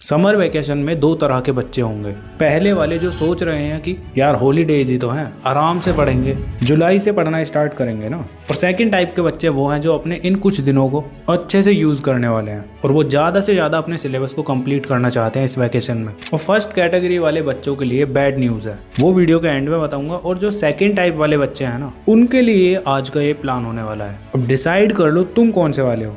Summer vacation में दो तरह के बच्चे होंगे। पहले वाले जो सोच रहे हैं कि यार हॉलीडेज ही तो हैं, आराम से पढ़ेंगे, जुलाई से पढ़ना स्टार्ट करेंगे ना। और सेकंड टाइप के बच्चे वो हैं जो अपने इन कुछ दिनों को अच्छे से यूज करने वाले हैं और वो ज्यादा से ज्यादा अपने सिलेबस को कंप्लीट करना चाहते हैं इस वेकेशन में। और फर्स्ट कैटेगरी वाले बच्चों के लिए बैड न्यूज है, वो वीडियो के एंड में बताऊंगा। और जो सेकंड टाइप वाले बच्चे हैं ना, उनके लिए आज का ये प्लान होने वाला है। अब डिसाइड कर लो तुम कौन से वाले हो।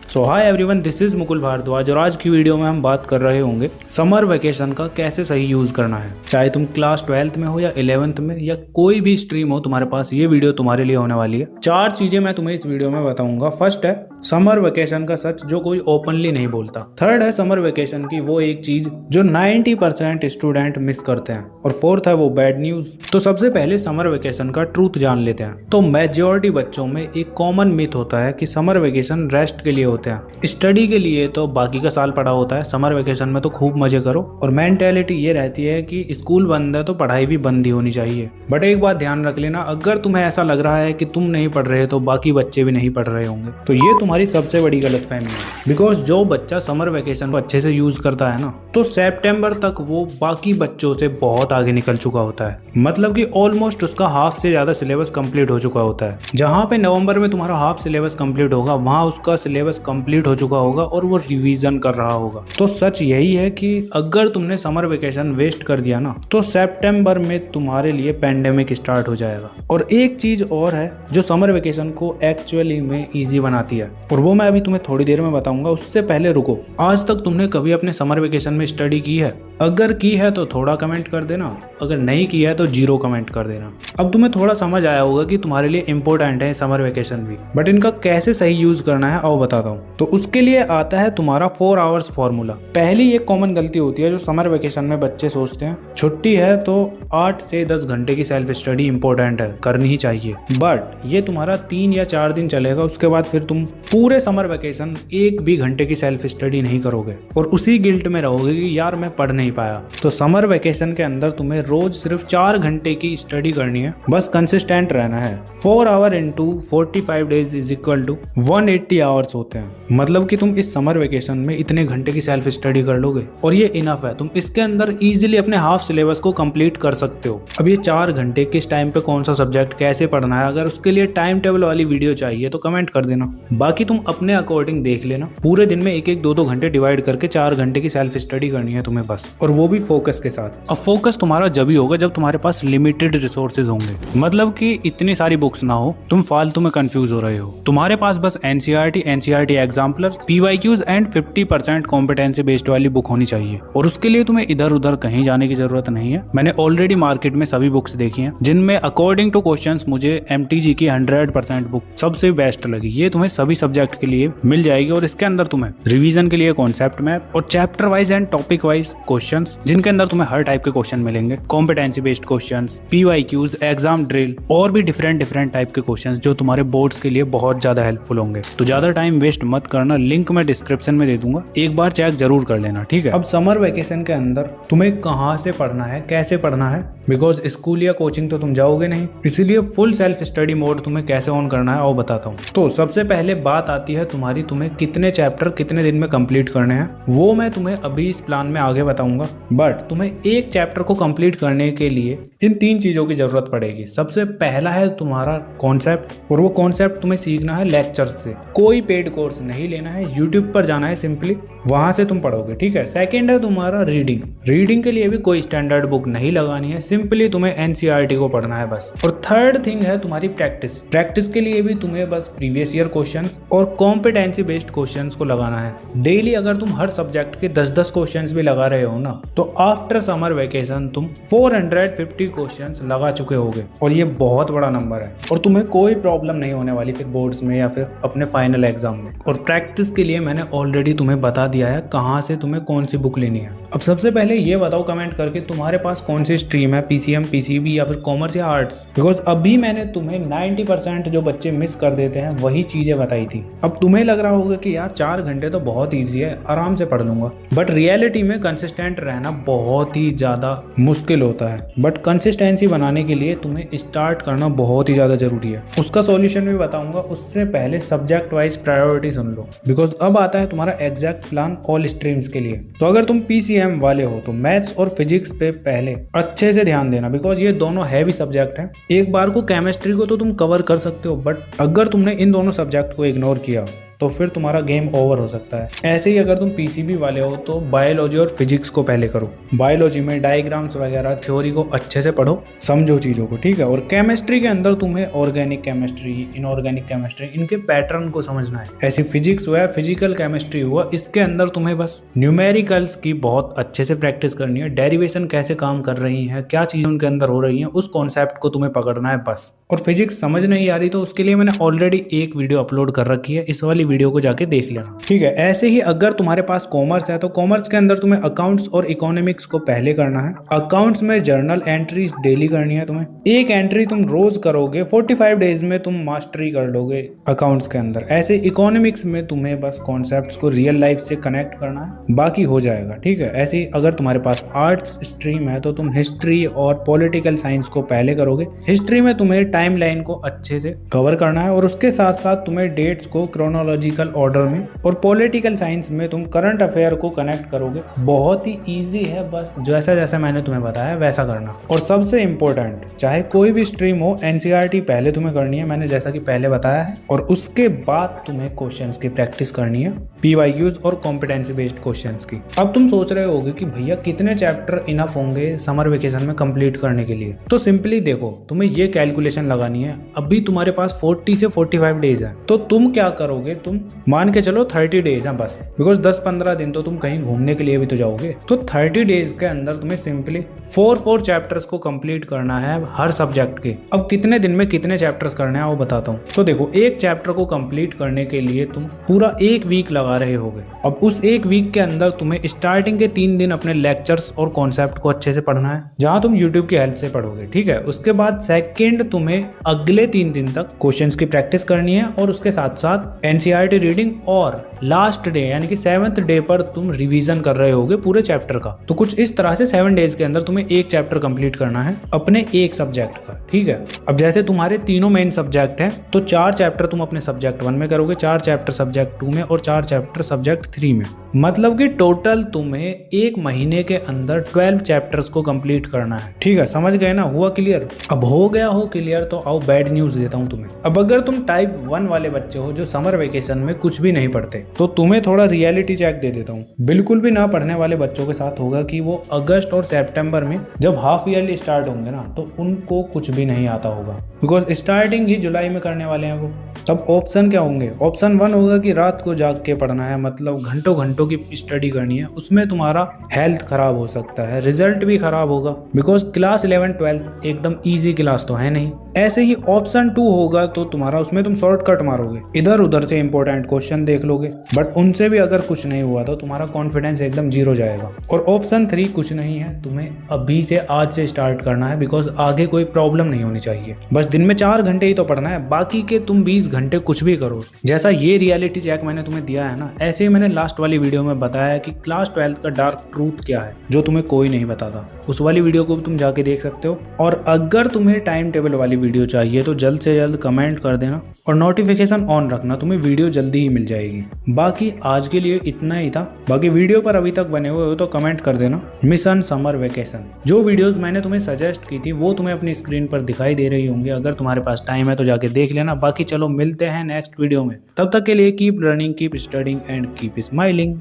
So hi everyone, this is Mukul Bhardwaj और आज की वीडियो में हम बात कर रहे होंगे समर वेकेशन का कैसे सही यूज करना है। चाहे तुम क्लास 12th में हो या 11th में या कोई भी स्ट्रीम हो तुम्हारे पास, ये वीडियो तुम्हारे लिए होने वाली है। 4 चीजें मैं तुम्हें इस वीडियो में बताऊंगा। फर्स्ट है समर वेकेशन का सच जो कोई ओपनली नहीं बोलता। थर्ड है समर वेकेशन की वो एक चीज जो 90% स्टूडेंट मिस करते हैं। और फोर्थ है वो बैड न्यूज। तो सबसे पहले समर वेकेशन का ट्रूथ जान लेते हैं। तो मेजॉरिटी बच्चों में एक कॉमन मिथ होता है कि समर वेकेशन रेस्ट के लिए होते हैं, स्टडी के लिए तो बाकी का साल पढ़ा होता है, समर वेकेशन में तो खूब मजे करो। और मेंटेलिटी ये रहती है कि स्कूल बंद है तो पढ़ाई भी बंद ही होनी चाहिए। बट एक बात ध्यान रख लेना, अगर तुम्हें ऐसा लग रहा है कि तुम नहीं पढ़ रहे तो बाकी बच्चे भी नहीं पढ़ रहे होंगे, तो ये तुम्हारी सबसे बड़ी गलतफहमी है। बिकॉज जो बच्चा समर वेकेशन को अच्छे से यूज करता है ना, तो सितंबर तक वो बाकी बच्चों से बहुत आगे निकल चुका होता है। मतलब कि ऑलमोस्ट उसका हाफ से ज्यादा सिलेबस कंप्लीट हो चुका होता है। जहाँ पे नवंबर में तुम्हारा हाफ सिलेबस कंप्लीट होगा, वहाँ उसका सिलेबस कंप्लीट हो चुका होगा और वो रिवीजन कर रहा होगा। तो सच यही है कि अगर तुमने समर वेकेशन वेस्ट कर दिया ना, तो सितंबर में तुम्हारे लिए पेंडेमिक स्टार्ट हो जाएगा। और एक चीज और है जो समर वेकेशन को एक्चुअली में इजी बनाती है, और वो मैं अभी तुम्हें थोड़ी देर में बताऊंगा। उससे पहले रुको, आज तक तुमने कभी अपने समर वेकेशन में स्टडी की है? अगर की है तो थोड़ा कमेंट कर देना, अगर नहीं की है तो 0 कमेंट कर देना। अब तुम्हें थोड़ा समझ आया होगा कि तुम्हारे लिए इंपॉर्टेंट है समर वेकेशन भी, बट इनका कैसे सही यूज करना है आओ बताता हूँ। तो उसके लिए आता है तुम्हारा 4 आवर्स फॉर्मूला। पहली एक कॉमन गलती होती है जो समर वेकेशन में बच्चे सोचते हैं, छुट्टी है तो 8 से 10 घंटे की सेल्फ स्टडी इंपॉर्टेंट है, करनी ही चाहिए। बट ये तुम्हारा 3 या 4 दिन चलेगा, उसके बाद फिर तुम पूरे समर वेकेशन 1 भी घंटे की सेल्फ स्टडी नहीं करोगे और उसी गिल्ट में रहोगे कि यार मैं पढ़ नहीं पाया। तो समर वेकेशन के अंदर तुम्हें रोज सिर्फ 4 घंटे की स्टडी करनी है, बस कंसिस्टेंट रहना है। 4 hour into 45 days is equal to 180 hours होते हैं। मतलब कि तुम इस समर वेकेशन में इतने घंटे की सेल्फ स्टडी कर लोगे और ये इनफ है। तुम इसके अंदर इजीली अपने हाफ सिलेबस को कंप्लीट कर सकते हो। अब ये 4 घंटे किस टाइम पे कौन सा सब्जेक्ट कैसे पढ़ना है, अगर उसके लिए टाइम टेबल वाली वीडियो चाहिए तो कमेंट कर देना। बाकी तुम अपने अकॉर्डिंग देख लेना। पूरे दिन में 1-1, 2-2 घंटे डिवाइड करके 4 घंटे की सेल्फ स्टडी करनी है तुम्हें बस, और वो भी फोकस के साथ। अब फोकस तुम्हारा जब ही होगा जब तुम्हारे पास लिमिटेड रिसोर्सेज होंगे। मतलब कि इतनी सारी बुक्स ना हो तुम फालतू में कंफ्यूज हो रहे हो। तुम्हारे पास बस NCERT exemplar, PYQs and 50% competency based वाली बुक होनी चाहिए। और उसके लिए तुम्हें इधर उधर कहीं जाने की जरूरत नहीं है। मैंने ऑलरेडी मार्केट में सभी बुक्स देखी हैं जिनमें अकॉर्डिंग टू क्वेश्चंस मुझे एमटीजी की 100% बुक सबसे बेस्ट लगी। ये तुम्हें सभी सब्जेक्ट के लिए मिल जाएगी और इसके अंदर तुम्हें रिवीजन के लिए कॉन्सेप्ट मैप और chapter wise and topic wise questions, जिनके अंदर तुम्हें हर टाइप के क्वेश्चन मिलेंगे, competency based questions, PYQs, exam drill और भी डिफरेंट टाइप के क्वेश्चंस जो तुम्हारे बोर्ड्स के लिए बहुत ज्यादा हेल्पफुल होंगे। तो ज्यादा टाइम वेस्ट मत करना, लिंक मैं डिस्क्रिप्शन में दे दूंगा, एक बार चेक जरूर कर लेना, ठीक है। अब समर वेकेशन के अंदर तुम्हें कहाँ से पढ़ना है, कैसे पढ़ना है, बिकॉज स्कूल या कोचिंग तो तुम जाओगे नहीं, इसीलिए फुल सेल्फ स्टडी मोड तुम्हें कैसे ऑन करना है और बताता हूँ। तो सबसे पहले बात आती है तुम्हारी, तुम्हें कितने चैप्टर कितने दिन में कंप्लीट करने हैं, वो मैं तुम्हें अभी इस प्लान में आगे बताऊंगा। बट तुम्हें एक चैप्टर को कंप्लीट करने के लिए इन 3 चीजों की जरूरत पड़ेगी। सबसे पहला है तुम्हारा कॉन्सेप्ट, और वो कॉन्सेप्ट तुम्हें सीखना है लेक्चर से। कोई पेड कोर्स नहीं लेना है, यूट्यूब पर जाना है, सिंपली वहां से तुम पढ़ोगे, ठीक है। सेकेंड है तुम्हारा रीडिंग के लिए भी कोई स्टैंडर्ड बुक नहीं लगानी है, सिंपली तुम्हें एनसीईआरटी को पढ़ना है बस। और थर्ड थिंग है तुम्हारी प्रैक्टिस के लिए भी तुम्हें बस प्रीवियस ईयर क्वेश्चंस और कॉम्पिटेंसी बेस्ड क्वेश्चंस को लगाना है डेली। अगर तुम हर सब्जेक्ट के 10-10 क्वेश्चंस भी लगा रहे हो ना, तो आफ्टर समर वेकेशन तुम 450 क्वेश्चंस लगा चुके होगे, और ये बहुत बड़ा नंबर है। और तुम्हें कोई प्रॉब्लम नहीं होने वाली फिर बोर्ड्स में या फिर अपने फाइनल एग्जाम में। और प्रैक्टिस के लिए मैंने ऑलरेडी तुम्हें बता दिया है कहाँ से तुम्हें कौन सी बुक लेनी है। अब सबसे पहले ये बताओ कमेंट करके तुम्हारे पास कौन सी स्ट्रीम है, पीसीएम, पीसीबी या फिर कॉमर्स या आर्ट्स। बिकॉज अभी मैंने तुम्हें 90% जो बच्चे मिस कर देते हैं वही चीजें बताई थी। अब तुम्हें लग रहा होगा कि यार 4 घंटे तो बहुत ईजी है, आराम से पढ़ लूंगा, बट रियलिटी में कंसिस्टेंट रहना बहुत ही ज्यादा मुश्किल होता है। बट कंसिस्टेंसी बनाने के लिए तुम्हें स्टार्ट करना बहुत ही ज्यादा जरूरी है। उसका सॉल्यूशन भी बताऊंगा, उससे पहले subject wise priority soon low. Because अब आता है तुम्हारा एग्जैक्ट प्लान ऑल स्ट्रीम्स के लिए। तो अगर तुम पीसीएम वाले हो तो मैथ्स और फिजिक्स पे पहले अच्छे से ध्यान देना, बिकॉज ये दोनों हैवी सब्जेक्ट हैं। एक बार को केमिस्ट्री को तो तुम कवर कर सकते हो, बट अगर तुमने इन दोनों सब्जेक्ट को इग्नोर किया तो फिर तुम्हारा गेम ओवर हो सकता है। ऐसे ही अगर तुम पीसीबी वाले हो तो बायोलॉजी और फिजिक्स को पहले करो। बायोलॉजी में डायग्राम्स वगैरह थ्योरी को अच्छे से पढ़ो, समझो चीज़ों को, ठीक है। और केमिस्ट्री के अंदर तुम्हें ऑर्गेनिक केमिस्ट्री, इनऑर्गेनिक केमिस्ट्री, इनके पैटर्न को समझना है। ऐसी फिजिक्स हुआ, फिजिकल केमिस्ट्री हुआ, इसके अंदर तुम्हें बस न्यूमेरिकल्स की बहुत अच्छे से प्रैक्टिस करनी है। डेरिवेशन कैसे काम कर रही है, क्या चीज़ें उनके अंदर हो रही हैं, उस कॉन्सेप्ट को तुम्हें पकड़ना है बस। और फिजिक्स समझ नहीं आ रही तो उसके लिए मैंने ऑलरेडी एक वीडियो अपलोड कर रखी है, इस वाली वीडियो को जाके देख लेना, ठीक है। ऐसे ही अगर तुम्हारे पास कॉमर्स है तो कॉमर्स के अंदर तुम्हें अकाउंट्स और इकोनॉमिक्स को पहले करना है। अकाउंट्स में जर्नल एंट्रीज डेली करनी है तुम्हें। एक एंट्री तुम रोज करोगे, 45 डेज में तुम मास्टरी कर लोगे अकाउंट्स के अंदर। ऐसे इकोनॉमिक्स में तुम्हें बस कॉन्सेप्ट्स को रियल लाइफ से कनेक्ट करना है, बाकी हो जाएगा, ठीक है। ऐसे ही अगर तुम्हारे पास आर्ट्स स्ट्रीम है तो तुम हिस्ट्री और पॉलिटिकल साइंस को पहले करोगे। हिस्ट्री में तुम्हें टाइम लाइन को अच्छे से कवर करना है और उसके साथ साथ तुम्हें डेट्स को क्रोनोलॉजिकल ऑर्डर में, और पॉलिटिकल साइंस में तुम करंट अफेयर को कनेक्ट करोगे। बहुत ही इजी है, बस जैसा जैसा मैंने तुम्हें बताया वैसा करना। और सबसे इंपॉर्टेंट, चाहे कोई भी स्ट्रीम हो, एनसीईआरटी पहले तुम्हें करनी है, मैंने जैसा कि पहले बताया है। और उसके बाद तुम्हें क्वेश्चंस की प्रैक्टिस करनी है, पीवाईक्यूज और कॉम्पिटेंसी बेस्ड क्वेश्चंस की। अब तुम सोच रहे होगे कि भैया कितने चैप्टर इनफ होंगे समर वेकेशन में कंप्लीट करने के लिए। तो सिंपली देखो, तुम्हें ये कैलकुलेशन लगानी है। अभी तुम्हारे पास 40 से 45 डेज है, तो तुम क्या करोगे, तुम मान के चलो 30 डेज हैं बस, बिकॉज 10-15 दिन तो तुम कहीं घूमने के लिए भी तो जाओगे। तो 30 डेज के अंदर तुम्हें सिंपली 4 चैप्टर्स को कंप्लीट करना है हर सब्जेक्ट के। अब कितने दिन में कितने चैप्टर्स करने हैं वो बताता हूँ। तो देखो, एक चैप्टर को कंप्लीट करने के लिए तुम पूरा 1 वीक लगा रहे होगे। अब उस 1 वीक के अंदर तुम्हें स्टार्टिंग के 3 दिन अपने लेक्चर्स और कॉन्सेप्ट को अच्छे से पढ़ना है, जहां तुम यूट्यूब की हेल्प से पढ़ोगे, ठीक है। उसके बाद सेकेंड तुम्हें अगले 3 दिन तक क्वेश्चंस की प्रैक्टिस करनी है, और उसके साथ साथ एनसीईआरटी रीडिंग, और लास्ट डे यानी कि 7th डे पर तुम रिवीजन कर रहे होगे पूरे चैप्टर का। तो कुछ इस तरह से 7 डेज के अंदर तुम्हें 1 चैप्टर कंप्लीट करना है अपने एक सब्जेक्ट का, ठीक है। अब जैसे तुम्हारे तीनों मेन सब्जेक्ट हैं तो 4 चैप्टर तुम अपने सब्जेक्ट 1 में करोगे, 4 चैप्टर सब्जेक्ट 2 में और 4 चैप्टर सब्जेक्ट 3 में। मतलब कि टोटल तुम्हें 1 महीने के अंदर 12 चैप्टर्स को कंप्लीट करना है, ठीक है। समझ गए ना, हुआ क्लियर? अब हो गया हो क्लियर तो आओ बैड न्यूज देता हूं तुम्हें। अब अगर तुम टाइप 1 वाले बच्चे हो जो समर वेकेशन में कुछ भी नहीं पढ़ते, तो तुम्हें थोड़ा रियलिटी चेक दे देता हूँ। बिल्कुल भी ना पढ़ने वाले बच्चों के साथ होगा कि वो अगस्त और सितंबर में जब हाफ ईयरली स्टार्ट होंगे ना, तो उनको कुछ भी नहीं आता होगा, बिकॉज स्टार्टिंग ही जुलाई में करने वाले हैं वो। तब ऑप्शन क्या होंगे? ऑप्शन 1 होगा कि रात को जाग के पढ़ना है, मतलब घंटों घंटों की स्टडी करनी है। उसमें तुम्हारा हेल्थ खराब हो सकता है, रिजल्ट भी खराब होगा, बिकॉज क्लास 11-12 एकदम ईजी क्लास तो है नहीं। ऐसे ही ऑप्शन 2 होगा तो तुम्हारा उसमें तुम शॉर्टकट मारोगे, इधर उधर से इंपॉर्टेंट क्वेश्चन देख लोगे, बट उनसे भी अगर कुछ नहीं हुआ तो तुम्हारा कॉन्फिडेंस एकदम 0 जाएगा। और ऑप्शन 3 कुछ नहीं है, तुम्हें अभी से आज से स्टार्ट करना है, बिकॉज आगे कोई प्रॉब्लम नहीं होनी चाहिए। बस दिन में 4 घंटे ही तो पढ़ना है, बाकी के तुम 20 घंटे कुछ भी करो। जैसा ये रियलिटी चेक मैंने तुम्हें दिया है ना, ऐसे ही मैंने लास्ट वाली वीडियो में बताया कि क्लास 12th का डार्क ट्रूथ क्या है, जो तुम्हें कोई नहीं बताता। उस वाली वीडियो को भी तुम जाके देख सकते हो। और अगर तुम्हें टाइम टेबल वाली वीडियो चाहिए तो जल्द से जल्द कमेंट कर देना और नोटिफिकेशन ऑन रखना, तुम्हें वीडियो जल्दी ही मिल जाएगी। बाकी आज के लिए इतना ही था। बाकी वीडियो पर अभी तक बने हुए हो तो कमेंट कर देना मिशन समर वेकेशन। जो वीडियोस मैंने तुम्हें सजेस्ट की थी वो तुम्हें अपनी स्क्रीन पर दिखाई दे रही होंगी। अगर तुम्हारे पास टाइम है तो जाके देख लेना। बाकी चलो मिलते हैं नेक्स्ट वीडियो में, तब तक के लिए keep learning, keep studying and keep smiling.